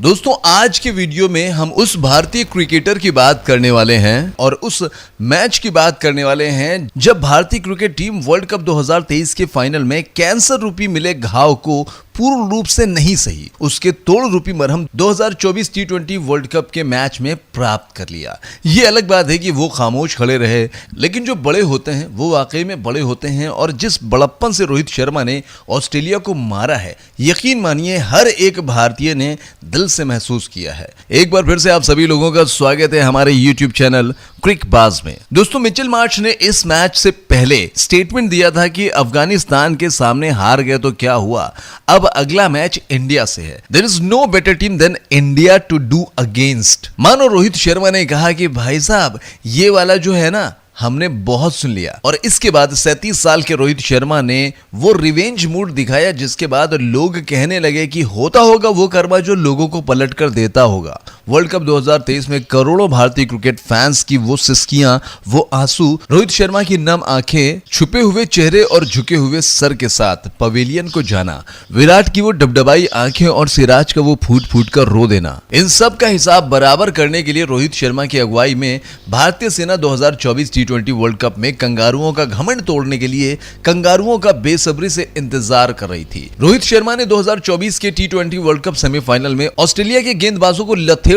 दोस्तों आज के वीडियो में हम उस भारतीय क्रिकेटर की बात करने वाले हैं और उस मैच की बात करने वाले हैं जब भारतीय क्रिकेट टीम वर्ल्ड कप 2023 के फाइनल में कैंसर रूपी मिले घाव को पूर्ण रूप से नहीं सही उसके तोड़ रूपी मरहम 2024 टी20 वर्ल्ड कप के मैच में प्राप्त कर लिया। ये अलग बात है कि वो खामोश खड़े रहे, लेकिन जो बड़े होते हैं वो वाकई में बड़े होते हैं और जिस बड़प्पन से रोहित शर्मा ने ऑस्ट्रेलिया को मारा है, यकीन मानिए हर एक भारतीय ने दिल से महसूस किया है। एक बार फिर से आप सभी लोगों का स्वागत है हमारे YouTube चैनल क्रिकबाज में। दोस्तों मिचेल मार्श ने इस मैच से पहले स्टेटमेंट दिया था कि अफगानिस्तान के सामने हार गए तो क्या हुआ, अब अगला मैच इंडिया से है। There is no better team than India to do against. मानो रोहित शर्मा ने कहा कि भाई साहब ये वाला जो है ना हमने बहुत सुन लिया। और इसके बाद 37 साल के रोहित शर्मा ने वो रिवेंज मूड दिखाया जिसके बाद लोग कहने लगे कि होता होगा वो कर्मा जो लोगों को पलट कर देता होगा। वर्ल्ड कप 2023 में करोड़ों भारतीय क्रिकेट फैंस की वो सिसकियां, वो आंसू, रोहित शर्मा की नम आंखें, छुपे हुए चेहरे और झुके हुए सर के साथ पवेलियन को जाना, विराट की वो डबडबाई आंखें और सिराज का वो फूट फूट कर रो देना, इन सब का हिसाब बराबर करने के लिए रोहित शर्मा की अगुवाई में भारतीय सेना 2024 टी20 वर्ल्ड कप में कंगारुओं का घमंड तोड़ने के लिए कंगारुओं का बेसब्री से इंतजार कर रही थी। रोहित शर्मा ने 2024 के टी20 वर्ल्ड कप सेमीफाइनल में ऑस्ट्रेलिया के गेंदबाजों को लथेड़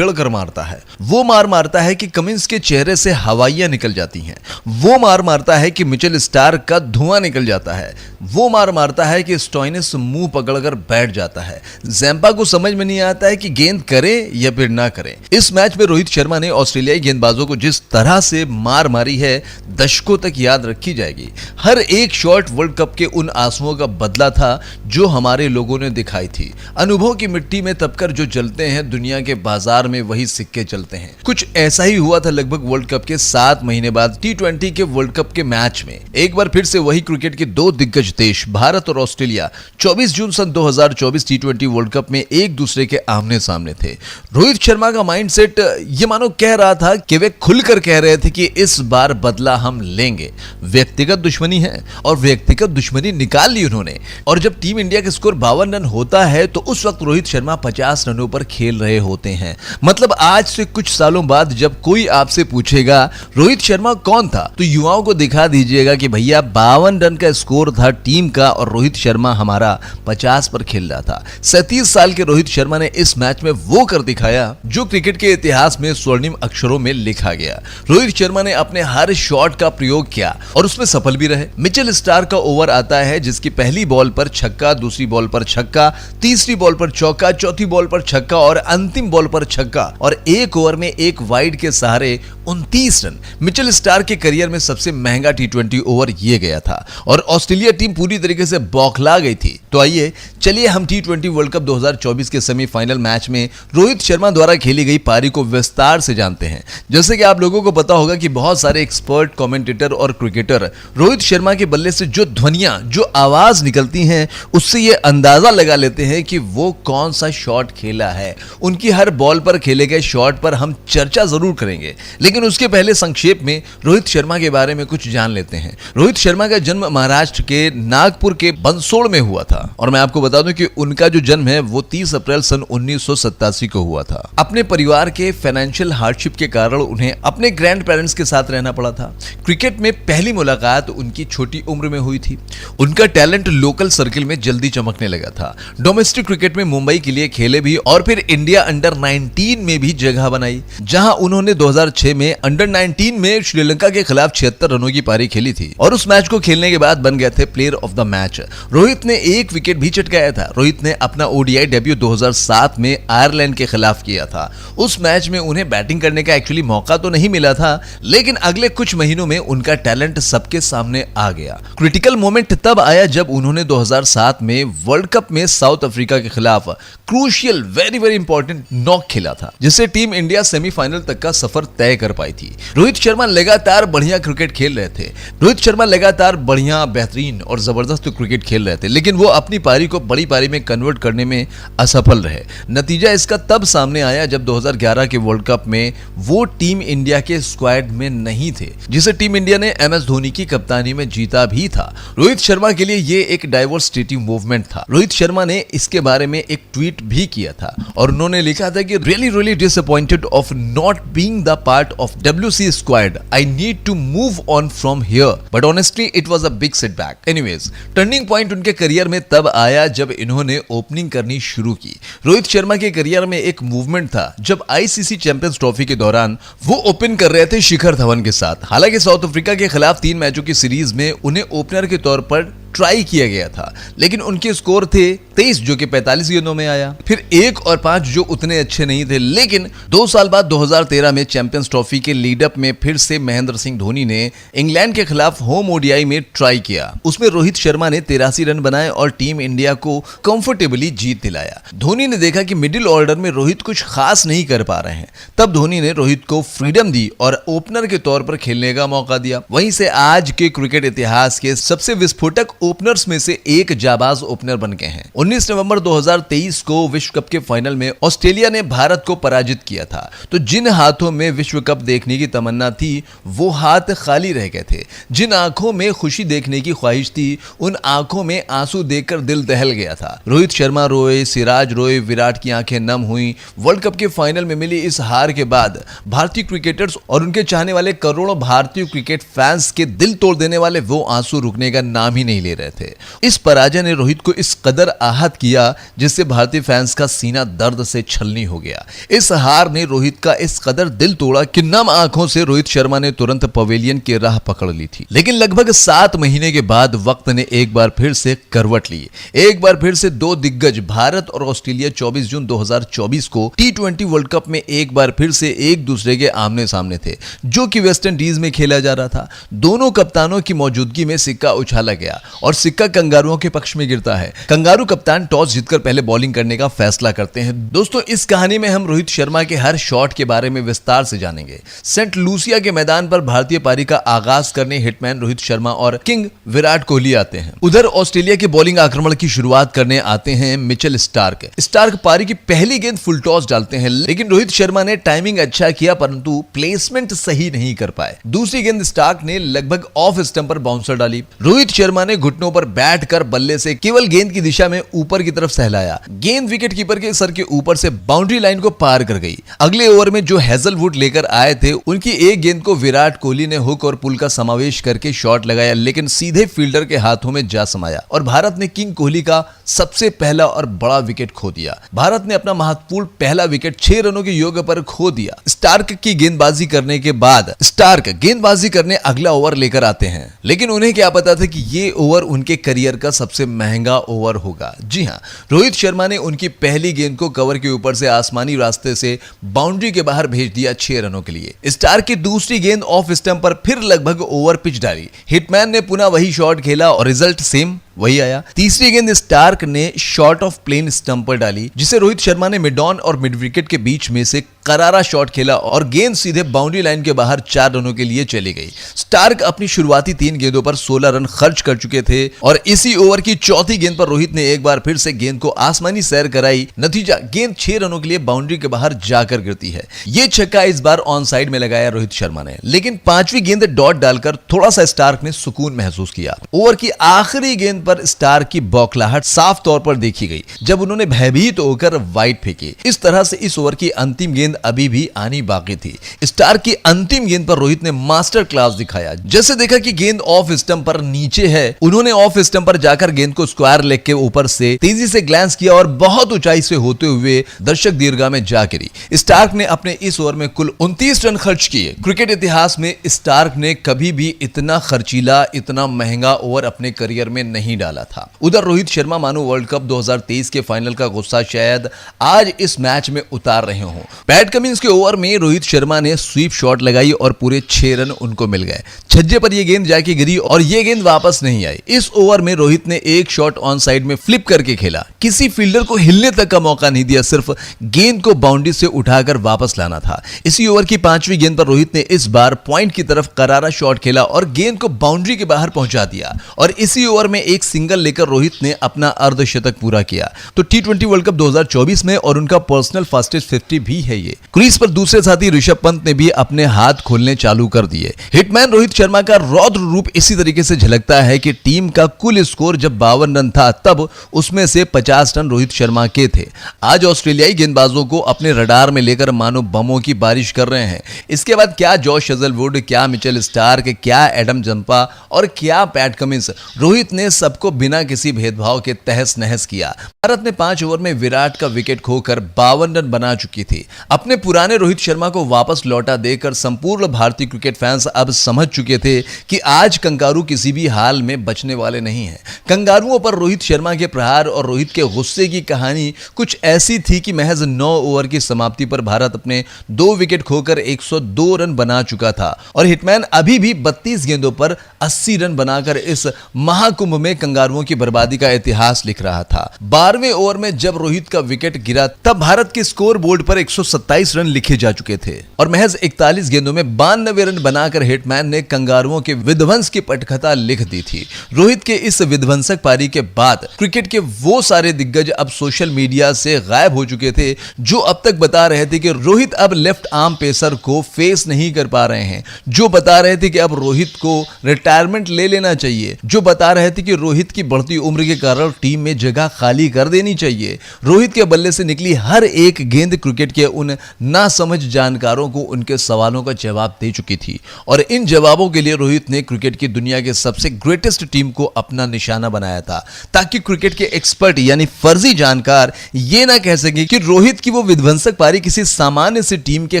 कर मारता है। वो मार मारता है कि कमिंस के चेहरे से हवाइयां निकल जाती हैं। वो मार मारता है कि मिचेल स्टार्क का धुआं निकल जाता है। वो मार मारता है कि स्टोइनिस मुंह पकड़कर बैठ जाता है। ज़ैम्पा को समझ में नहीं आता है कि गेंद करे या फिर ना करे। इस मैच में रोहित शर्मा ने ऑस्ट्रेलियाई गेंदबाजों को जिस तरह से मार मारी है, दशकों तक याद रखी जाएगी। हर एक शॉट वर्ल्ड कप के उन आंसुओं का बदला था जो हमारे लोगों ने दिखाई थी। अनुभव की मिट्टी में तपकर जो चलते हैं, दुनिया के बाजार में वही सिक्के चलते हैं। कुछ ऐसा ही हुआ था लगभग वर्ल्ड कप के 7 महीने बाद टी20 के वर्ल्ड कप के मैच में। एक बार फिर से वही क्रिकेट के दो दिग्गज देश भारत और ऑस्ट्रेलिया 24 जून सन 2024 टी20 वर्ल्ड कप में एक दूसरे के आमने सामने थे। रोहित शर्मा का माइंडसेट ये मानो कह रहा था कि वे खुलकर कह रहे थे कि इस बार बदला हम लेंगे। व्यक्तिगत दुश्मनी है और व्यक्तिगत दुश्मनी निकाल ली उन्होंने। और जब टीम इंडिया का स्कोर 52 रन होता है तो उस वक्त रोहित शर्मा 50 रनों पर खेल रहे होते हैं। मतलब आज से कुछ सालों बाद जब कोई आपसे पूछेगा रोहित शर्मा कौन था, तो युवाओं को दिखा दीजिएगा कि भैया 52 रन का स्कोर था टीम का और रोहित शर्मा हमारा 50 पर खेल रहा था। 37 साल के रोहित शर्मा ने इस मैच में वो कर दिखाया जो क्रिकेट के इतिहास में स्वर्णिम अक्षरों में लिखा गया। रोहित शर्मा ने अपने हर शॉट का प्रयोग किया और उसमें सफल भी रहे। मिचेल स्टार्क का ओवर आता है जिसकी पहली बॉल पर छक्का, दूसरी बॉल पर छक्का, तीसरी बॉल पर चौका, चौथी बॉल पर छक्का और अंतिम बॉल पर छक्का और एक ओवर में एक वाइड के सहारे 29 रन। मिचेल स्टार्क के करियर में सबसे महंगा टी20 ओवर ये गया था और ऑस्ट्रेलिया टीम पूरी तरीके से बौखला गई थी। तो आइए चलिए हम टी20 वर्ल्ड कप 2024 के सेमीफाइनल मैच में रोहित शर्मा द्वारा खेली गई पारी को विस्तार से जानते हैं। जैसे कि आप लोगों को पता होगा कि बहुत सारे एक्सपर्ट, कमेंटेटर और क्रिकेटर रोहित शर्मा के बल्ले से जो ध्वनियां, जो आवाज निकलती हैं, उससे ये अंदाजा लगा लेते हैं कि वो कौन सा शॉट खेला है। उनकी हर बॉल पर खेले गए शॉट पर हम चर्चा जरूर करेंगे, लेकिन उसके पहले संक्षेप में रोहित शर्मा के बारे में कुछ जान लेते हैं। रोहित शर्मा का जन्म महाराष्ट्र के नागपुर के बंसोड़ में हुआ था और मैं आपको बता दूं कि उनका जो जन्म है वो 30 अप्रैल सन 1987 को हुआ था। अपने परिवार के फाइनेंशियल हार्डशिप के कारण उन्हें अपने ग्रैंड पेरेंट्स के साथ रहना पड़ा था। क्रिकेट में पहली मुलाकात उनकी छोटी उम्र में हुई थी। उनका टैलेंट लोकल सर्किल में जल्दी चमकने लगा था। डोमेस्टिक क्रिकेट में मुंबई के लिए खेले भी और फिर इंडिया अंडर 19 में भी जगह बनाई, जहां उन्होंने 2006 में अंडर 19 में श्रीलंका के खिलाफ 76 रनों की पारी खेली थी और उस मैच को खेलने के बाद बन गए थे player of the match. Rohit ने एक विकेट भी चटकाया था। रोहित ने अपना ओडीआई डेब्यू 2007 में आयरलैंड के खिलाफ किया था। उस मैच में उन्हें बैटिंग करने का एक्चुअली मौका तो नहीं मिला था, लेकिन अगले कुछ महीनों में उनका टैलेंट सबके सामने आ गया। क्रिटिकल मोमेंट तब आया जब उन्होंने 2007 में वर्ल्ड कप में साउथ अफ्रीका के खिलाफ क्रूशियल, वेरी इंपॉर्टेंट नॉक खेला था, जिससे टीम इंडिया सेमीफाइनल तक का सफर तय कर पाई थी। रोहित शर्मा लगातार बढ़िया क्रिकेट खेल रहे थे। रोहित शर्मा लगातार बढ़िया, बेहतरीन और जबरदस्त क्रिकेट खेल रहे थे, लेकिन वो अपनी पारी को बड़ी पारी में कन्वर्ट करने में असफल रहे। नतीजा इसका तब सामने आया जब 2011 के वर्ल्ड कप में वो टीम इंडिया के स्क्वाड में नहीं थे, जिसे टीम इंडिया ने MS धोनी की कप्तानी में जीता भी था। रोहित शर्मा के लिए ये एक डाइवर्सिटी मूवमेंट था। रोहित शर्मा ने इसके बारे में एक ट्वीट भी किया था और उन्होंने लिखा था कि really disappointed of not being the part of WC squad. I need to move on from here, but honestly it was a big setback. Anyways, turning point उनके करियर में तब आया जब इन्होंने ओपनिंग करनी शुरू की। रोहित शर्मा के करियर में एक मूवमेंट था जब ICC चैंपियंस ट्रॉफी के दौरान वो ओपन कर रहे थे शिखर धवन के साथ। हालांकि साउथ अफ्रीका के खिलाफ 3 मैचों की सीरीज में उन्हें ओपनर के तौर पर ट्राई किया गया था, लेकिन उनके स्कोर थे 23 जो कि 45 गेंदों में आया, फिर 1 और 5 जो उतने अच्छे नहीं थे। लेकिन 2 साल बाद 2013 में चैंपियंस ट्रॉफी के लीडअप में फिर से महेंद्र सिंह धोनी ने इंग्लैंड के खिलाफ होम ODI में ट्राई किया। उसमें रोहित शर्मा ने 83 रन बनाए और टीम इंडिया को कंफर्टेबली जीत दिलाया। धोनी ने देखा कि मिडिल ऑर्डर में रोहित कुछ खास नहीं कर पा रहे हैं, तब धोनी ने रोहित को फ्रीडम दी और ओपनर के तौर पर खेलने का मौका दिया। वहीं से आज के क्रिकेट इतिहास के सबसे विस्फोटक ओपनर्स में से एक जाबाज ओपनर बन गए हैं। 19 नवंबर 2023 को विश्व कप के फाइनल में ऑस्ट्रेलिया ने भारत को पराजित किया था। तो जिन हाथों में विश्व कप देखने की तमन्ना थी वो हाथ खाली रह गए थे। जिन आंखों में खुशी देखने की ख्वाहिश थी उन आंखों में आंसू देखकर दिल दहल गया था। रोहित शर्मा रोए, सिराज रोए, विराट की आंखें नम हुई। वर्ल्ड कप के फाइनल में मिली इस हार के बाद भारतीय क्रिकेटर्स और उनके चाहने वाले करोड़ों भारतीय क्रिकेट फैंस के दिल तोड़ देने वाले वो आंसू रुकने का नाम ही नहीं ले रहे थे। इस पराजय ने रोहित को इस कदर आहत किया जिससे भारतीय फैंस का सीना दर्द से छलनी हो गया। इस हार ने रोहित का इस कदर दिल तोड़ा कि नम आंखों से रोहित शर्मा ने तुरंत पवेलियन की राह पकड़ ली थी। लेकिन लगभग 7 महीने के बाद वक्त ने एक बार फिर से करवट ली। एक बार फिर से 2 दिग्गज भारत और ऑस्ट्रेलिया 24 जून 2024 को T20 वर्ल्ड कप में एक बार फिर से एक दूसरे के आमने सामने थे, जो कि वेस्ट इंडीज में खेला जा रहा था। दोनों कप्तानों की मौजूदगी में सिक्का उछाला गया और सिक्का कंगारुओं के पक्ष में गिरता है। कंगारू कप्तान टॉस जीतकर पहले बॉलिंग करने का फैसला करते हैं। दोस्तों, इस कहानी में हम रोहित शर्मा के हर शॉट के बारे में विस्तार से जानेंगे। सेंट लूसिया के मैदान पर भारतीय पारी का आगाज करने हिटमैन रोहित शर्मा और किंग विराट कोहली आते हैं। उधर ऑस्ट्रेलिया के बॉलिंग आक्रमण की शुरुआत करने आते हैं मिचेल स्टार्क। स्टार्क पारी की पहली गेंद फुल टॉस डालते हैं, लेकिन रोहित शर्मा ने टाइमिंग अच्छा किया परंतु प्लेसमेंट सही नहीं कर पाए। दूसरी गेंद स्टार्क ने लगभग ऑफ स्टंप पर बाउंसर डाली। रोहित शर्मा ने घुटनों पर बैठ कर बल्ले से केवल गेंद की दिशा में ऊपर की तरफ सहलाया। गेंद विकेट कीपर के सर के ऊपर से बाउंड्री लाइन को पार कर गई। अगले ओवर में जो हेजलवुड लेकर आए थे उनकी एक गेंद को विराट कोहली ने हुक और पुल का समावेश करके शॉट लगाया, लेकिन सीधे फील्डर के हाथों में जा समाया और भारत ने किंग कोहली का सबसे पहला और बड़ा विकेट खो दिया। भारत ने अपना महत्वपूर्ण पहला विकेट 6 रनों के योग पर खो दिया। स्टार्क की गेंदबाजी करने के बाद स्टार्क गेंदबाजी करने अगला ओवर लेकर आते हैं, लेकिन उन्हें क्या पता था कि ये ओवर उनके करियर का सबसे महंगा ओवर होगा। जी हां, रोहित शर्मा ने उनकी पहली गेंद को कवर के ऊपर से आसमानी रास्ते से बाउंड्री के बाहर भेज दिया 6 रनों के लिए। स्टार्क की दूसरी गेंद ऑफ स्टंप पर फिर लगभग ओवर पिच डाली। हिटमैन ने पुनः वही शॉट खेला और रिजल्ट सेम वही आया। तीसरी गेंद स्टार्क ने शॉर्ट ऑफ प्लेन स्टंप पर डाली, जिसे रोहित शर्मा ने मिड ऑन और मिड विकेट के बीच में से करारा शॉट खेला और गेंद सीधे बाउंड्री लाइन के बाहर 4 रनों के लिए चली गई। स्टार्क अपनी शुरुआती 3 गेंदों पर 16 रन खर्च कर चुके थे और इसी ओवर की चौथी गेंद पर रोहित ने एक बार फिर से गेंद को आसमानी सैर कराई। नतीजा, गेंद 6 रनों के लिए बाउंड्री के बाहर जाकर गिरती है। यह छक्का इस बार ऑन साइड में लगाया रोहित शर्मा ने, लेकिन 5वीं गेंद डॉट डालकर थोड़ा सा स्टार्क ने सुकून महसूस किया। ओवर की आखिरी गेंद पर स्टार्क की बौखलाहट साफ तौर पर देखी गई जब उन्होंने भयभीत होकर वाइड फेंकी। इस तरह से इस ओवर की अंतिम गेंद अभी भी आनी बाकी थी। स्टार्क की अंतिम गेंद पर रोहित ने मास्टर क्लास दिखाया। जैसे देखा कि गेंद ऑफ स्टंप पर नीचे है, उन्होंने ऑफ स्टंप पर जाकर गेंद को स्क्वायर लेग के ऊपर से तेजी से ग्लैंस किया और बहुत ऊंचाई से होते हुए दर्शक दीर्घा में जा गिरी। स्टार्क ने अपने इस ओवर में कुल 29 रन खर्च किए। क्रिकेट इतिहास में स्टार्क ने कभी भी इतना खर्चीला, इतना महंगा ओवर अपने करियर में नहीं डाला था। उधर रोहित शर्मा मानो वर्ल्ड कप 2023 के फाइनल का गुस्सा शायद आज इस मैच में उतार रहे हों। पैट कमिंस के ओवर में रोहित शर्मा ने स्वीप शॉट लगाई और पूरे 6 रन उनको मिल गए। छज्जे पर यह गेंद जाके गिरी और यह गेंद वापस नहीं आई। इस ओवर में रोहित ने एक शॉट ऑन साइड में फ्लिप करके खेला, किसी फील्डर को हिलने तक का मौका नहीं दिया, सिर्फ गेंद को बाउंड्री से उठाकर वापस लाना था। इसी ओवर की 5वीं गेंद पर रोहित ने इस बार पॉइंट की तरफ करारा शॉट खेला और गेंद को बाउंड्री के बाहर पहुंचा दिया और इसी ओवर में एक सिंगल लेकर रोहित ने अपना अर्धशतक पूरा किया। तो T20 वर्ल्ड कप 2024 में और उनका पर्सनल फास्टेस्ट 50 भी है ये। क्रीज पर दूसरे साथी ऋषभ पंत ने भी अपने हाथ खोलने चालू कर दिए। हिटमैन रोहित शर्मा का रौद्र रूप इसी तरीके से झलकता है कि टीम का कुल स्कोर जब 52 रन था तब उसमें से 50 रन रोहित शर्मा के थे। आज ऑस्ट्रेलियाई गेंदबाजों को अपने रडार में लेकर मानो बमों की बारिश कर रहे हैं। इसके बाद क्या जॉश हेजलवुड, क्या मिचेल स्टार्क, क्या एडम जंपा और क्या पैट कमिंस, रोहित ने सबको बिना किसी भेदभाव के तहस नहस किया। भारत ने 5 ओवर में विराट का विकेट खोकर 52 रन बना चुकी थी। अपने पुराने रोहित शर्मा को वापस लौटा देकर संपूर्ण भारतीय क्रिकेट फैंस अब समझ चुके थे कि आज कंगारू किसी भी हाल में बचने वाले नहीं हैं। कंगारुओं पर रोहित शर्मा के प्रहार और रोहित के गुस्से की कहानी कुछ ऐसी थी कि महज 9 ओवर की समाप्ति पर भारत अपने 2 विकेट खोकर 102 रन बना चुका था और हिटमैन अभी भी 32 गेंदों पर 80 रन बनाकर इस महाकुंभ में कंगारुओं की बर्बादी का इतिहास लिख रहा था। 12वें ओवर में जब रोहित का विकेट गिरा तब भारत के स्कोर बोर्ड पर 127 रन लिखे जा चुके थे और महज 41 गेंदों में 92 रन बनाकर हिटमैन ने कंगारुओं के विध्वंस की पटकथा लिख दी थी। रोहित के इस विध्वंसक पारी के बाद क्रिकेट के वो सारे दिग्गज अब सोशल मीडिया से गायब हो चुके थे जो अब तक बता रहे थे कि रोहित अब लेफ्ट आर्म पेसर को फेस नहीं कर पा रहे हैं, जो बता रहे थे कि अब रोहित को रिटायरमेंट ले लेना चाहिए, जो बता रहे थे कि रोहित की बढ़ती उम्र के कारण टीम में जगह खाली कर देनी चाहिए। रोहित के बल्ले से निकली हर एक गेंद क्रिकेट के उन नासमझ जानकारों को उनके सवालों का जवाब दे चुकी थी और इन जवाबों के लिए रोहित ने क्रिकेट की दुनिया के सबसे ग्रेटेस्ट टीम को अपना निशाना बनाया था ताकि क्रिकेट के एक्सपर्ट यानी फर्जी जानकार ये ना कह सके कि रोहित की वो विध्वंसक पारी किसी सामान्य सी टीम के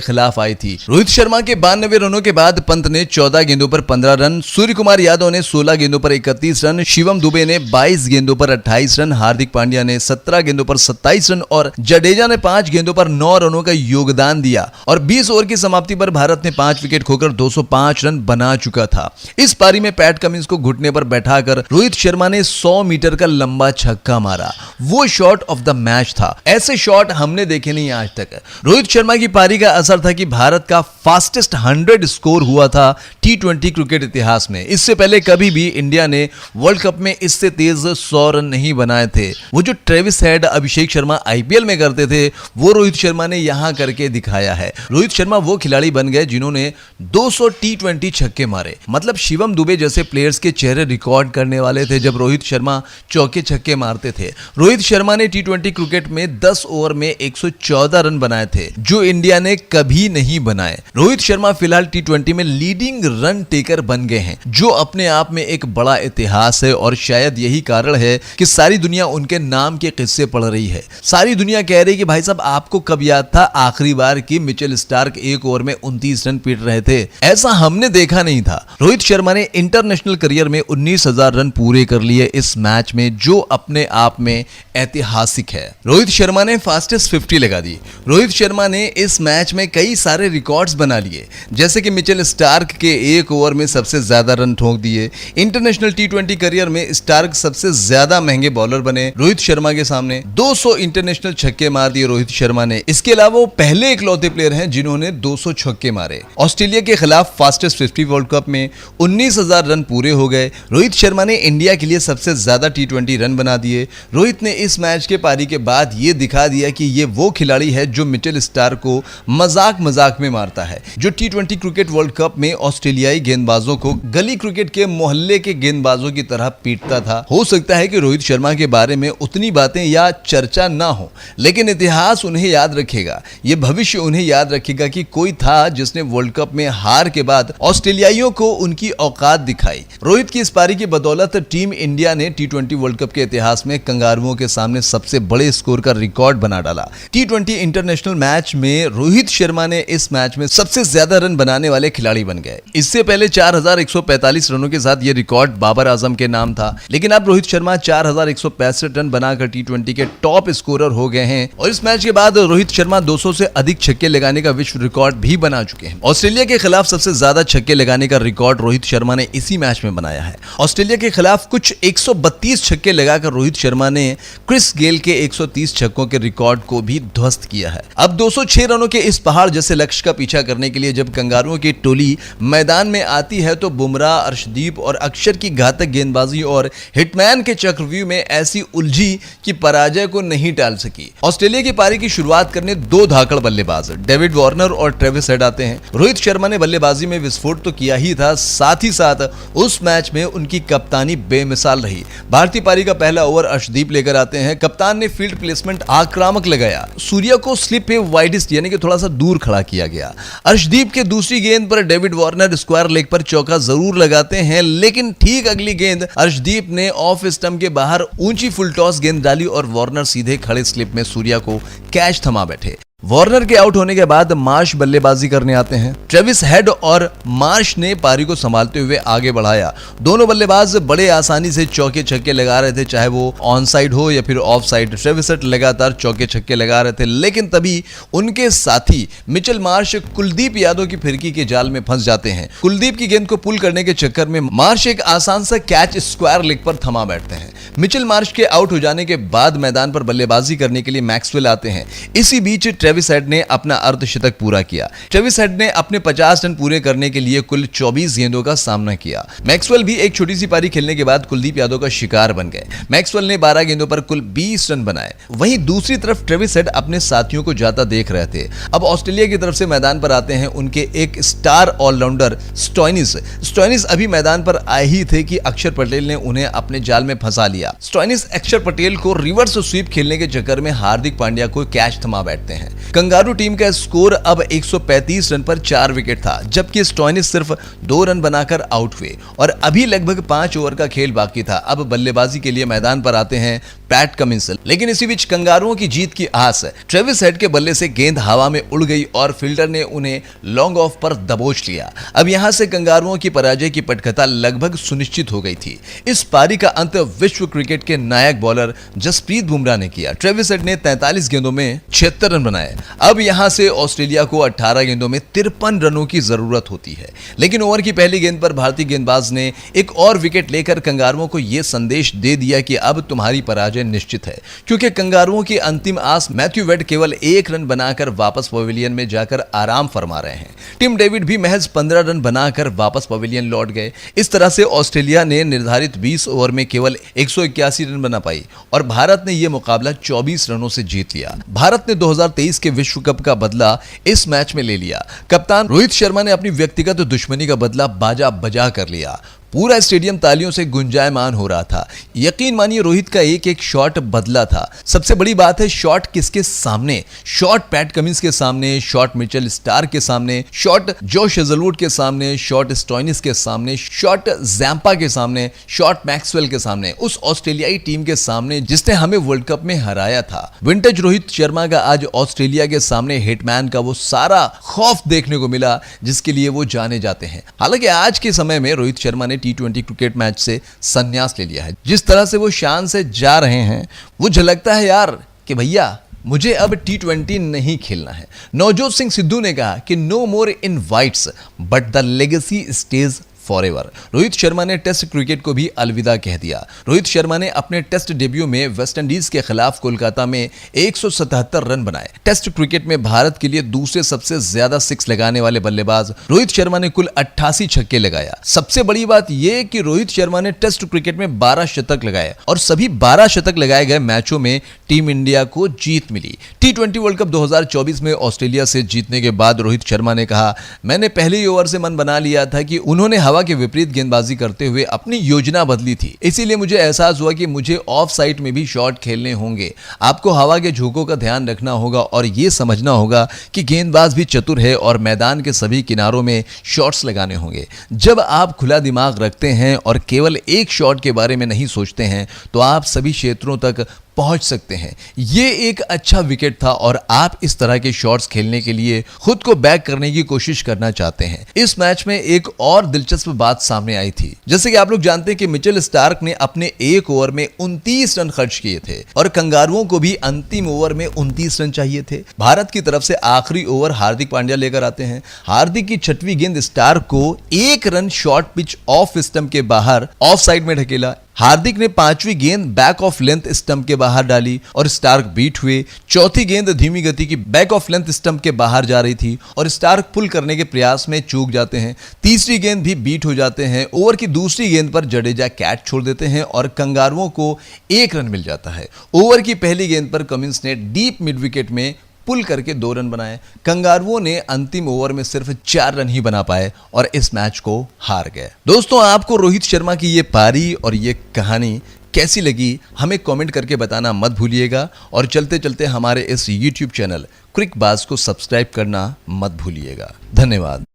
खिलाफ आई थी। रोहित शर्मा के 92 रनों के बाद पंत ने 14 गेंदों पर 15 रन, सूर्य कुमार यादव ने 16 गेंदों पर 31 रन, शिवम दुबे ने 22 गेंदों पर 28 रन, हार्दिक पांड्या ने 17 गेंदों पर 27 रन और जडेजा ने 5 गेंदों पर 9 रनों का योगदान दिया और 20 ओवर की समाप्ति पर भारत ने 5 विकेट खोकर 205 रन बना चुका था। इस पारी में पैट कमिंस को घुटने पर बैठाकर रोहित शर्मा ने 100 मीटर का लंबा छक्का मारा। वो शॉट ऑफ द मैच था। ऐसे शॉट हमने देखे नहीं आज तक। रोहित शर्मा की पारी का असर था कि भारत का फास्टेस्ट 100 स्कोर हुआ था T20 क्रिकेट इतिहास में। इससे पहले कभी भी इंडिया ने वर्ल्ड कप में इससे तेज 100 रन नहीं बनाए थे। वो जो Travis head, Abhishek Sharma IPL में करते थे वो रोहित शर्मा ने यहां करके दिखाया है। रोहित शर्मा वो खिलाड़ी बन गए जिन्होंने 200 T20 छक्के मारे। मतलब शिवम दुबे जैसे प्लेयर्स के चेहरे रिकॉर्ड करने वाले थे जब रोहित शर्मा चौके छक्के मारते थे। रोहित शर्मा ने T20 क्रिकेट में 10 ओवर में 114 रन बनाए थे जो इंडिया ने कभी नहीं बनाए। रोहित शर्मा फिलहाल T20 में लीडिंग रन टेकर बन गए हैं जो अपने आप में एक बड़ा इतिहास है और शायद यही कारण है कि सारी दुनिया उनके नाम के किस्से पढ़ रही है। सारी दुनिया कह रही है कि भाई साहब आपको कब याद था आखिरी बार कि मिचेल स्टार्क 1 ओवर में 29 रन पीट रहे थे? ऐसा हमने देखा नहीं था। रोहित शर्मा ने इंटरनेशनल करियर में 19,000 रन पूरे कर लिए इस मैच में जो अपने आप में ऐतिहासिक है। रोहित शर्मा ने फास्टेस्ट 50 लगा दी। रोहित शर्मा ने इस मैच में कई सारे रिकॉर्ड्स बना लिए जैसे कि मिचेल स्टार्क के 1 ओवर में सबसे ज्यादा रन ठोक दिए। इंटरनेशनल T20 करियर में स्टार्क सबसे ज्यादा महंगे बॉलर बने रोहित शर्मा के सामने। 200 इंटरनेशनल छक्के मार दिए रोहित शर्मा ने। इसके अलावा वो पहले इकलौते प्लेयर हैं जिन्होंने 200 छक्के मारे। ऑस्ट्रेलिया के खिलाफ फास्टेस्ट 50 वर्ल्ड कप में 19,000 रन पूरे हो गए। रोहित शर्मा ने इंडिया के लिए सबसे ज्यादा T20 रन बना दिए। रोहित ने इस मैच के पारी के बाद ये दिखा दिया कि ये वो खिलाड़ी है जो मिचेल स्टार्क को मजाक में मारता है, जो T20 क्रिकेट वर्ल्ड कप में ऑस्ट्रेलियाई गेंदबाजों को गली क्रिकेट के मोहल्ले के गेंदबाजों की तरह पीटता था। हो सकता है कि रोहित शर्मा के बारे में उतनी बातें या चर्चा ना हो, लेकिन इतिहास उन्हें याद रखेगा, ये भविष्य उन्हें याद रखेगा कि कोई था जिसने वर्ल्ड कप में हार के बाद ऑस्ट्रेलियाइयों को उनकी औकात दिखाई। रोहित की इस पारी की बदौलत टीम इंडिया ने T20 वर्ल्ड कप के इतिहास में कंगारुओं के सामने सबसे बड़े स्कोर का रिकॉर्ड बना डाला। T20 इंटरनेशनल मैच में रोहित शर्मा ने इस मैच में सबसे ज्यादा रन बनाने वाले खिलाड़ी बन गए। इससे पहले 4,145 रनों के साथ यह रिकॉर्ड बाबर आजम के नाम था, लेकिन अब रोहित शर्मा 4165 रन बनाकर टी20 के टॉप स्कोरर हो गए हैं और इस मैच के बाद रोहित शर्मा 200 से अधिक छक्के लगाने का विश्व रिकॉर्ड भी बना चुके हैं। ऑस्ट्रेलिया के खिलाफ सबसे ज्यादा छक्के लगाने का रिकॉर्ड रोहित शर्मा ने इसी मैच में बनाया है। ऑस्ट्रेलिया के खिलाफ कुछ 132 छक्के लगाकर रोहित शर्मा ने क्रिस गेल के 130 छक्कों के रिकॉर्ड को भी ध्वस्त किया है। अब 206 रनों के इस पहाड़ जैसे लक्ष्य का पीछा करने के लिए जब कंगारुओं की टोली मैदान में आती है तो बुमराह, अर्शदीप और अक्षर की घातक गेंदबाजी और हिटमैन के चक्रव्यूह में ऐसी उलझी कि पराजय को नहीं टाल सकी। ऑस्ट्रेलिया की पारी की शुरुआत करने दो धाकड़ बल्लेबाज डेविड वार्नर और ट्रेविस हेड आते हैं। रोहित शर्मा ने बल्लेबाजी में विस्फोट तो किया ही था, साथ ही साथ उस मैच में उनकी कप्तानी बेमिसाल रही। भारतीय पारी का पहला ओवर अर्शदीप लेकर आते हैं। कप्तान ने फील्ड प्लेसमेंट आक्रामक लगाया। सूर्या को स्लिप पे वाइडेस्ट यानी कि थोड़ा सा दूर खड़ा किया गया। अर्शदीप के दूसरी गेंद पर डेविड वार्नर स्क्वायर लेग पर चौका जरूर लगाते हैं, लेकिन ठीक अगली गेंद अर्शदीप ने ऑफ स्टंप के बाहर ऊंची फुल टॉस गेंद डाली और वार्नर सीधे खड़े स्लिप में सूर्या को कैच थमा बैठे। वार्नर के आउट होने के बाद मार्श बल्लेबाजी करने आते हैं। ट्रेविस हेड और मार्श ने पारी को संभालते हुए आगे बढ़ाया। दोनों बल्लेबाज बड़े आसानी से चौके छक्के लगा रहे थे, चाहे वो ऑन साइड हो या फिर ऑफ साइड। ट्रेविस हेड लगातार चौके छक्के लगा रहे थे, लेकिन तभी उनके साथी मिचेल मार्श कुलदीप यादव की फिरकी के जाल में फंस जाते हैं। कुलदीप की गेंद को पुल करने के चक्कर में मार्श एक आसान सा कैच स्क्वायर लेग पर थमा बैठते हैं। मिचेल मार्श के आउट हो जाने के बाद मैदान पर बल्लेबाजी करने के लिए मैक्सवेल आते हैं। इसी बीच ट्रेविस हेड ने अपना अर्धशतक पूरा किया। ट्रेविस हेड ने अपने 50 रन पूरे करने के लिए कुल 24 गेंदों का सामना किया। मैक्सवेल भी एक छोटी सी पारी खेलने के बाद कुलदीप यादव का शिकार बन गए। मैक्सवेल ने 12 गेंदों पर कुल 20 रन बनाए। वहीं दूसरी तरफ ट्रेविस हेड अपने साथियों को जाता देख रहे थे। अब ऑस्ट्रेलिया की तरफ से मैदान पर आते हैं उनके एक स्टार ऑलराउंडर स्टोइनिस अभी मैदान पर आए ही थे कि अक्षर पटेल ने उन्हें अपने जाल में फंसा लिया। स्टोइनिस अक्षर पटेल को रिवर्स स्वीप खेलने के चक्कर में हार्दिक पांड्या को कैच थमा बैठते हैं। कंगारू टीम का स्कोर अब 135 रन पर 4 विकेट था, जबकि स्टोइनिस सिर्फ 2 रन बनाकर आउट हुए और अभी लगभग 5 ओवर का खेल बाकी था। अब बल्लेबाजी के लिए मैदान पर आते हैं पैट कमिंस, लेकिन इसी बीच कंगारुओं की जीत की आस ट्रेविस हेड के बल्ले से गेंद हवा में उड़ गई और फील्डर ने उन्हें लॉन्ग ऑफ पर दबोच लिया। अब यहां से कंगारुओं की पराजय की पटकथा लगभग सुनिश्चित हो गई थी। इस पारी का अंत विश्व क्रिकेट के नायक बॉलर जसप्रीत बुमराह ने किया। ट्रेविस हेड ने 43 गेंदों में 76 रन बनाए। अब यहां से ऑस्ट्रेलिया को 18 गेंदों में 53 रनों की जरूरत होती है, लेकिन ओवर की पहली गेंद पर भारतीय गेंदबाज ने एक और विकेट लेकर कंगारुओं को यह संदेश दे दिया कि अब तुम्हारी पराजय निश्चित है, क्योंकि कंगारुओं की अंतिम आस मैथ्यू वेड केवल 1 रन बनाकर वापस पवेलियन में जाकर आराम फरमा रहे हैं। टिम डेविड भी महज 15 रन बनाकर वापस पवेलियन लौट गए। इस तरह से ऑस्ट्रेलिया ने निर्धारित 20 ओवर में केवल 181 रन बना पाई और भारत ने यह मुकाबला 24 रनों से जीत लिया। भारत ने 2023 के विश्व कप का बदला इस मैच में ले लिया। कप्तान रोहित शर्मा ने अपनी व्यक्तिगत दुश्मनी का बदला बाजा बजा कर लिया। पूरा स्टेडियम तालियों से गुंजायमान हो रहा था। यकीन मानिए रोहित का एक एक शॉट बदला था। सबसे बड़ी बात है शॉट किसके सामने? शॉट पैट कमिंस के सामने, शॉट मिचेल स्टार के सामने, शॉट जोश हेजलवुड के सामने, शॉट स्टोइनिस के सामने, शॉट जैम्पा के सामने, शॉट मैक्सवेल के सामने, उस ऑस्ट्रेलियाई टीम के सामने जिसने हमें वर्ल्ड कप में हराया था। विंटेज रोहित शर्मा का आज ऑस्ट्रेलिया के सामने हिटमैन का वो सारा खौफ देखने को मिला जिसके लिए वो जाने जाते हैं। हालांकि आज के समय में रोहित शर्मा ने टी20 क्रिकेट मैच से संन्यास ले लिया है। जिस तरह से वो शान से जा रहे हैं वो झलकता है यार कि भैया मुझे अब टी20 नहीं खेलना है। नवजोत सिंह सिद्धू ने कहा कि no more invites but the legacy stage forever. Rohit Sharma ने टेस्ट क्रिकेट को भी अलविदा कह दिया। रोहित शर्मा ने अपने टेस्ट डेब्यू में वेस्टइंडीज के खिलाफ कोलकाता में 177 रन बनाए। टेस्ट क्रिकेट में भारत के लिए दूसरे सबसे ज्यादा 6 लगाने वाले बल्लेबाज रोहित शर्मा ने कुल 88 छक्के लगाया। सबसे बड़ी बात यह कि रोहित शर्मा ने टेस्ट क्रिकेट में 12 शतक लगाए और सभी 12 शतक लगाए गए मैचों में टीम इंडिया को जीत मिली। टी20 वर्ल्ड कप 2024 में ऑस्ट्रेलिया से जीतने के बाद रोहित शर्मा ने कहा, मैंने पहले ही ओवर से मन बना लिया था कि उन्होंने हवा के विपरीत गेंदबाजी करते हुए अपनी योजना बदली थी, इसीलिए मुझे एहसास हुआ कि मुझे ऑफ साइड में भी शॉट खेलने होंगे। आपको हवा के झोंकों का ध्यान रखना होगा और यह समझना होगा कि गेंदबाज भी चतुर है और मैदान के सभी किनारों में शॉट्स लगाने होंगे। जब आप खुला दिमाग रखते हैं और केवल एक शॉट के बारे में नहीं सोचते हैं तो आप सभी क्षेत्रों तक पहुंच सकते हैं। ये एक अच्छा विकेट था और आप इस तरह के शॉट्स खेलने के लिए खुद को बैक करने की कोशिश करना चाहते हैं। इस मैच में एक और दिलचस्प बात सामने आई थी। जैसे कि आप लोग जानते हैं कि मिचेल स्टार्क ने अपने एक ओवर में 29 रन खर्च किए थे और कंगारुओं को भी अंतिम ओवर में 29 रन चाहिए थे। भारत की तरफ से आखिरी ओवर हार्दिक पांड्या लेकर आते हैं। हार्दिक की छठवीं गेंद स्टार्क को 1 run short pitch off stump के बाहर ऑफ साइड में ढकेला। हार्दिक ने 5वीं गेंद बैक ऑफ लेंथ स्टंप के बाहर डाली और स्टार्क बीट हुए। चौथी गेंद धीमी गति की बैक ऑफ लेंथ स्टंप के बाहर जा रही थी और स्टार्क पुल करने के प्रयास में चूक जाते हैं। तीसरी गेंद भी बीट हो जाते हैं। ओवर की दूसरी गेंद पर जडेजा कैच छोड़ देते हैं और कंगारुओं को 1 रन मिल जाता है। ओवर की पहली गेंद पर कमिंस ने डीप मिड विकेट में पुल करके 2 रन बनाए। कंगारुओं ने अंतिम ओवर में सिर्फ 4 रन ही बना पाए और इस मैच को हार गए। दोस्तों, आपको रोहित शर्मा की ये पारी और ये कहानी कैसी लगी हमें कमेंट करके बताना मत भूलिएगा और चलते चलते हमारे इस YouTube चैनल क्रिक बाज को सब्सक्राइब करना मत भूलिएगा। धन्यवाद।